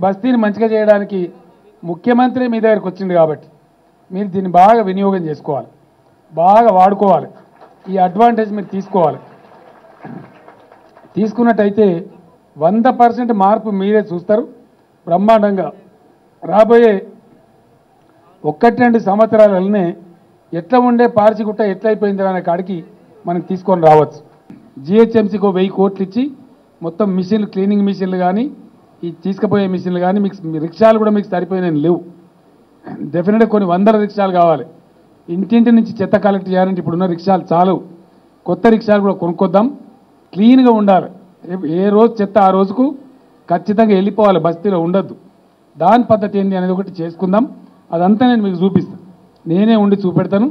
బస్తీని మంచిగా చేయడానికి ముఖ్యమంత్రి మీ దగ్గరికి వచ్చింది కాబట్టి మీరు దీన్ని బాగా వినియోగం చేసుకోవాలి, బాగా వాడుకోవాలి. ఈ అడ్వాంటేజ్ మీరు తీసుకోవాలి. తీసుకున్నట్టయితే 100% మార్పు మీరే చూస్తారు. బ్రహ్మాండంగా రాబోయే 1-2 సంవత్సరాలనే ఎట్లా ఉండే పార్చిగుట్ట ఎట్లయిపోయింది అనే కాడికి మనం తీసుకొని రావచ్చు. జిహెచ్ఎంసీకి 1000 కోట్లు ఇచ్చి మొత్తం మిషన్లు, క్లీనింగ్ మిషన్లు కానీ, ఈ తీసుకుపోయే మిషన్లు కానీ, మీకు రిక్షాలు కూడా మీకు సరిపోయినవి లేవు. డెఫినెట్గా కొన్ని 100 రిక్షాలు కావాలి. ఇంటింటి నుంచి చెత్త కలెక్ట్ చేయాలంటే ఇప్పుడున్న రిక్షాలు చాలు. కొత్త రిక్షాలు కూడా కొనుక్కొద్దాం. క్లీన్గా ఉండాలి. ఏ రోజు చెత్త ఆ రోజుకు ఖచ్చితంగా వెళ్ళిపోవాలి, బస్తీలో ఉండొద్దు. దాని పద్ధతి ఏంటి అనేది ఒకటి చేసుకుందాం. అదంతా నేను మీకు చూపిస్తాను, నేనే ఉండి చూపెడతాను.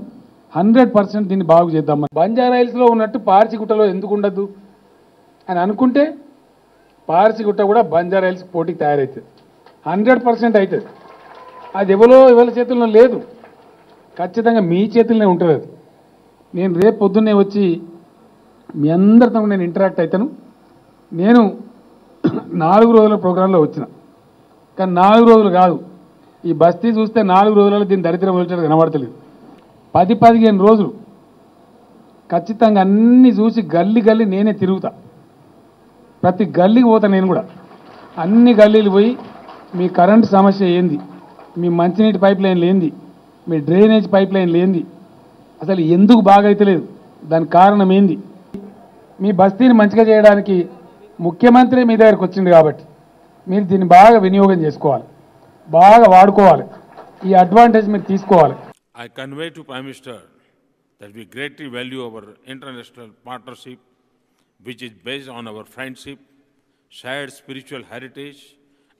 100% దీన్ని బాగు చేద్దాం. బంజారాయిల్స్లో ఉన్నట్టు పార్చిగుట్టలో ఎందుకు ఉండద్దు అని అనుకుంటే పార్చిగుట్ట కూడా బంజారాయిల్స్ పోటీకి తయారవుతుంది. 100% అవుతుంది. అది ఎవరి చేతుల్లో లేదు, ఖచ్చితంగా మీ చేతుల్లోనే ఉంటుంది. అది నేను రేపు పొద్దున్నే వచ్చి మీ అందరితో నేను ఇంటరాక్ట్ అవుతాను. నేను 4 రోజుల ప్రోగ్రాంలో వచ్చిన, కానీ 4 రోజులు కాదు. ఈ బస్తీ చూస్తే 4 రోజులలో దీని దరిద్రం వచ్చేది కనబడతలేదు. 10-15 రోజులు ఖచ్చితంగా అన్నీ చూసి గల్లీ గల్లీ నేనే తిరుగుతా. ప్రతి గల్లీకి పోతా నేను కూడా. అన్ని గల్లీలు పోయి మీ కరెంటు సమస్య ఏంది, మీ మంచినీటి పైప్ లైన్లు ఏంది, మీ డ్రైనేజ్ పైప్ లైన్లు ఏంది, అసలు ఎందుకు బాగా అయితలేదు, దానికి కారణం ఏంది. మీ బస్తీని మంచిగా చేయడానికి ముఖ్యమంత్రి మీ దగ్గరికి వచ్చింది కాబట్టి మీరు దీన్ని బాగా వినియోగం చేసుకోవాలి, బాగా వాడుకోవాలి. ఈ అడ్వాంటేజ్ మీరు తీసుకోవాలి. I convey to Prime Minister that we greatly value our international partnership, which is based on our friendship, shared spiritual heritage,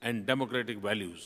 and democratic values.